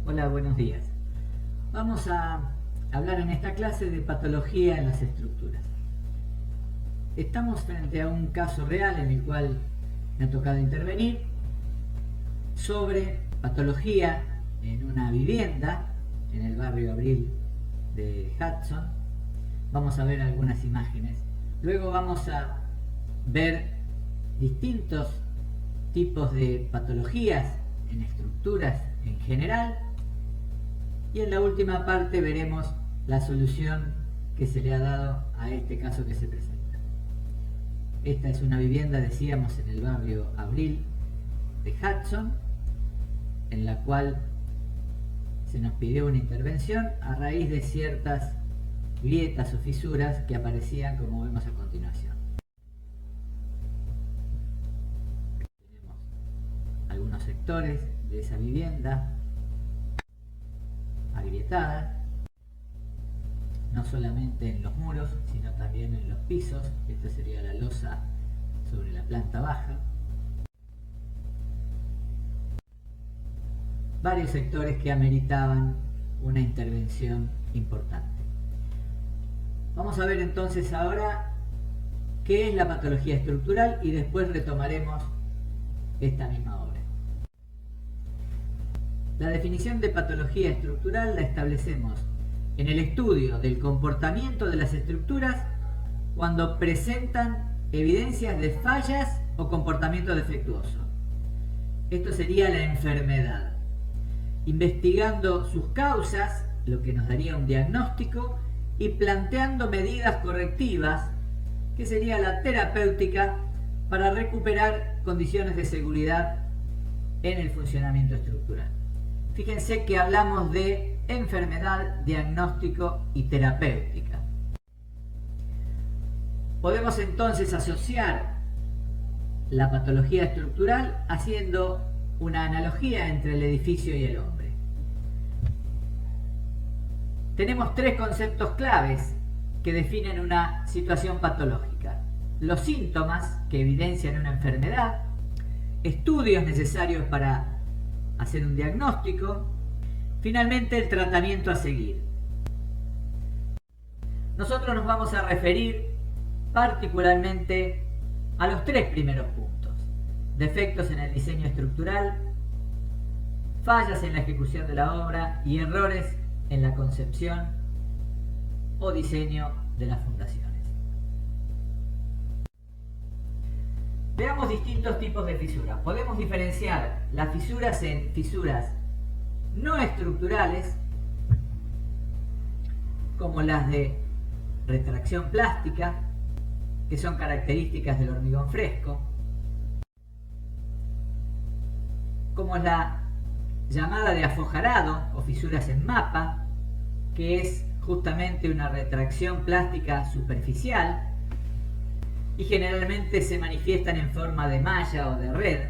Hola, buenos días. Vamos a hablar en esta clase de patología en las estructuras. Estamos frente a un caso real en el cual me ha tocado intervenir sobre patología en una vivienda en el barrio Abril de Hudson. Vamos a ver algunas imágenes. Luego vamos a ver distintos tipos de patologías en estructuras en general. Y en la última parte veremos la solución que se le ha dado a este caso que se presenta. Esta es una vivienda, decíamos, en el barrio Abril de Hudson, en la cual se nos pidió una intervención a raíz de ciertas grietas o fisuras que aparecían, como vemos a continuación. Tenemos algunos sectores de esa vivienda agrietada, no solamente en los muros, sino también en los pisos. Esta sería la losa sobre la planta baja. Varios sectores que ameritaban una intervención importante. Vamos a ver entonces ahora qué es la patología estructural y después retomaremos esta misma obra. La definición de patología estructural la establecemos en el estudio del comportamiento de las estructuras cuando presentan evidencias de fallas o comportamiento defectuoso. Esto sería la enfermedad. Investigando sus causas, lo que nos daría un diagnóstico, y planteando medidas correctivas, que sería la terapéutica, para recuperar condiciones de seguridad en el funcionamiento estructural. Fíjense que hablamos de enfermedad, diagnóstico y terapéutica. Podemos entonces asociar la patología estructural haciendo una analogía entre el edificio y el hombre. Tenemos tres conceptos claves que definen una situación patológica: los síntomas que evidencian una enfermedad, estudios necesarios para hacer un diagnóstico, finalmente el tratamiento a seguir. Nosotros nos vamos a referir particularmente a los tres primeros puntos: defectos en el diseño estructural, fallas en la ejecución de la obra y errores en la concepción o diseño de las fundaciones. Veamos distintos tipos de fisuras. Podemos diferenciar las fisuras en fisuras no estructurales, como las de retracción plástica, que son características del hormigón fresco, como la llamada de afojarado o fisuras en mapa, que es justamente una retracción plástica superficial y generalmente se manifiestan en forma de malla o de red.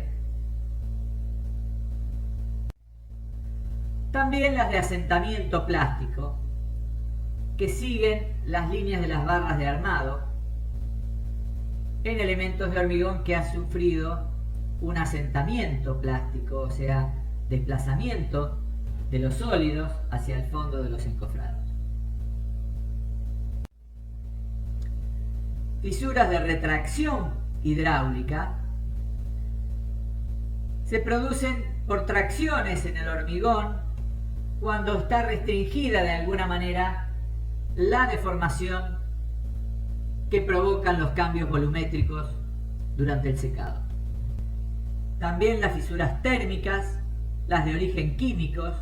También las de asentamiento plástico, que siguen las líneas de las barras de armado en elementos de hormigón que ha sufrido un asentamiento plástico, o sea, desplazamiento de los sólidos hacia el fondo de los encofrados. Fisuras de retracción hidráulica se producen por tracciones en el hormigón cuando está restringida de alguna manera la deformación que provocan los cambios volumétricos durante el secado. También las fisuras térmicas, las de origen químicos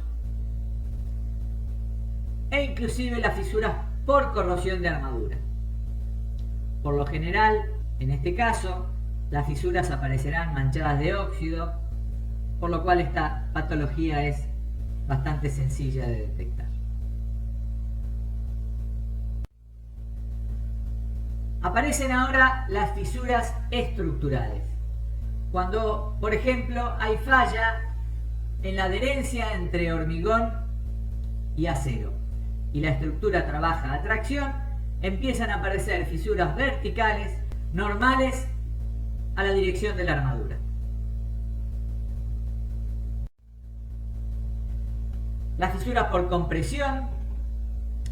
e inclusive las fisuras por corrosión de armadura. Por lo general, en este caso, las fisuras aparecerán manchadas de óxido, por lo cual esta patología es bastante sencilla de detectar. Aparecen ahora las fisuras estructurales, cuando, por ejemplo, hay falla en la adherencia entre hormigón y acero y la estructura trabaja a tracción, empiezan a aparecer fisuras verticales normales a la dirección de la armadura. Las fisuras por compresión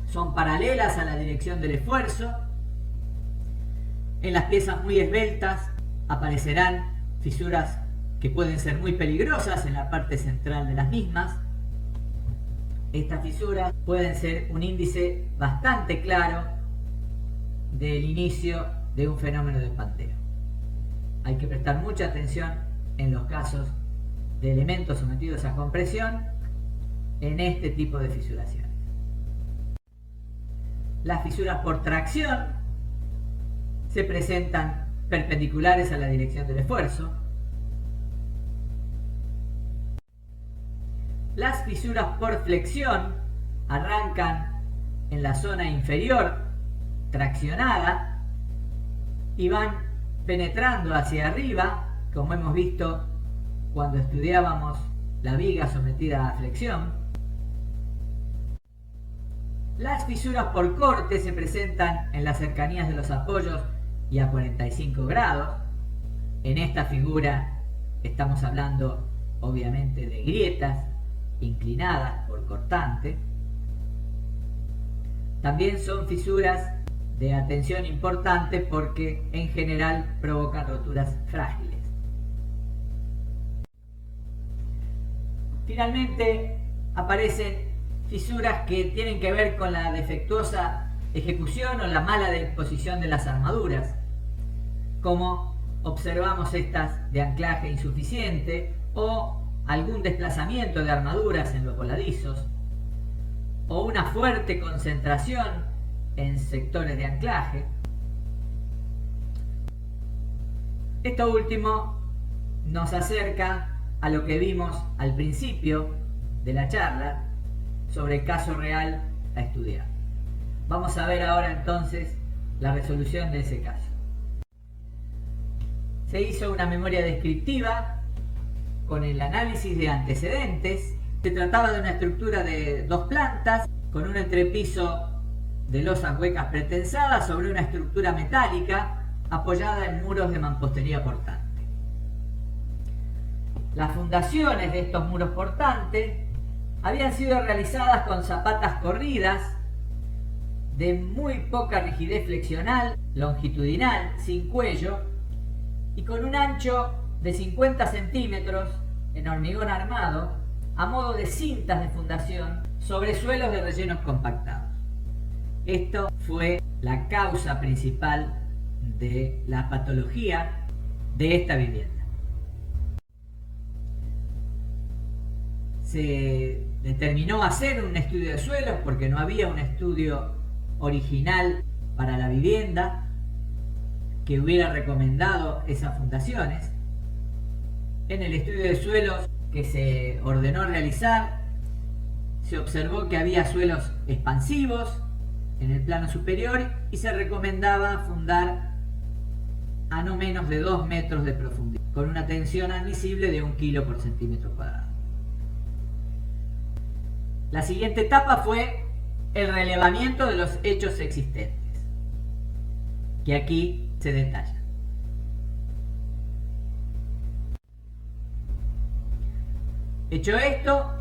son paralelas a la dirección del esfuerzo. En las piezas muy esbeltas aparecerán fisuras que pueden ser muy peligrosas en la parte central de las mismas. Estas fisuras pueden ser un índice bastante claro del inicio de un fenómeno de espantero. Hay que prestar mucha atención en los casos de elementos sometidos a compresión en este tipo de fisuraciones. Las fisuras por tracción se presentan perpendiculares a la dirección del esfuerzo. Las fisuras por flexión arrancan en la zona inferior traccionada y van penetrando hacia arriba, como hemos visto cuando estudiábamos la viga sometida a flexión. Las fisuras por corte se presentan en las cercanías de los apoyos y a 45 grados. En esta figura estamos hablando obviamente de grietas inclinadas por cortante. También son fisuras de atención importante porque en general provocan roturas frágiles. Finalmente aparecen fisuras que tienen que ver con la defectuosa ejecución o la mala disposición de las armaduras, como observamos estas de anclaje insuficiente o algún desplazamiento de armaduras en los voladizos, o una fuerte concentración en sectores de anclaje. Esto último nos acerca a lo que vimos al principio de la charla sobre el caso real a estudiar. Vamos a ver ahora entonces la resolución de ese caso. Se hizo una memoria descriptiva con el análisis de antecedentes. Se trataba de una estructura de 2 plantas con un entrepiso de losas huecas pretensadas sobre una estructura metálica apoyada en muros de mampostería portante. Las fundaciones de estos muros portantes habían sido realizadas con zapatas corridas de muy poca rigidez flexional, longitudinal, sin cuello y con un ancho de 50 centímetros en hormigón armado a modo de cintas de fundación sobre suelos de rellenos compactados. Esto fue la causa principal de la patología de esta vivienda. Se determinó hacer un estudio de suelos porque no había un estudio original para la vivienda que hubiera recomendado esas fundaciones. En el estudio de suelos que se ordenó realizar, se observó que había suelos expansivos en el plano superior y se recomendaba fundar a no menos de 2 metros de profundidad, con una tensión admisible de 1 kilo por centímetro cuadrado. La siguiente etapa fue el relevamiento de los hechos existentes, que aquí se detalla. Hecho esto,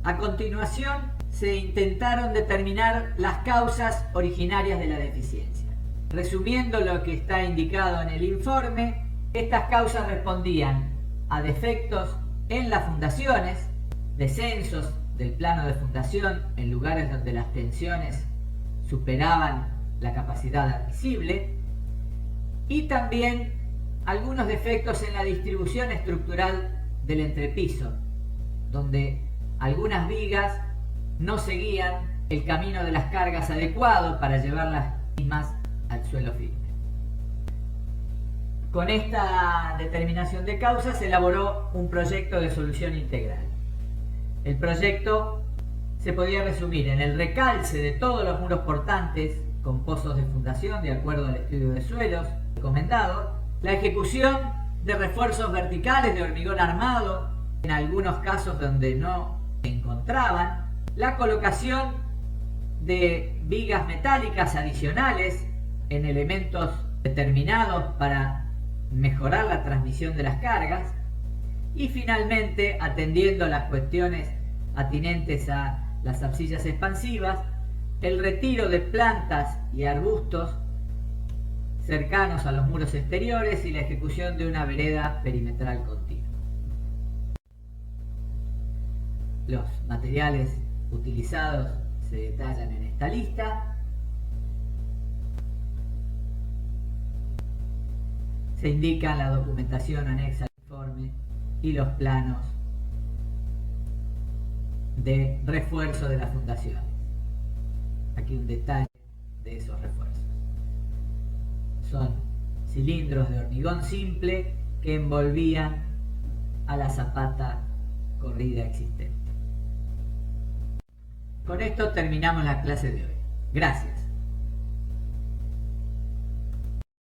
a continuación se intentaron determinar las causas originarias de la deficiencia. Resumiendo lo que está indicado en el informe, estas causas respondían a defectos en las fundaciones, descensos del plano de fundación en lugares donde las tensiones superaban la capacidad admisible, y también algunos defectos en la distribución estructural del entrepiso, donde algunas vigas no seguían el camino de las cargas adecuado para llevar las mismas al suelo firme. Con esta determinación de causas se elaboró un proyecto de solución integral. El proyecto se podía resumir en el recalce de todos los muros portantes con pozos de fundación de acuerdo al estudio de suelos recomendado, la ejecución de refuerzos verticales de hormigón armado en algunos casos donde no se encontraban, la colocación de vigas metálicas adicionales en elementos determinados para mejorar la transmisión de las cargas y finalmente, atendiendo a las cuestiones atinentes a las arcillas expansivas, el retiro de plantas y arbustos cercanos a los muros exteriores y la ejecución de una vereda perimetral continua. Los materiales utilizados se detallan en esta lista. Se indica la documentación anexa al informe y los planos de refuerzo de las fundaciones. Aquí un detalle de esos refuerzos. Son cilindros de hormigón simple que envolvían a la zapata corrida existente. Con esto terminamos la clase de hoy. Gracias.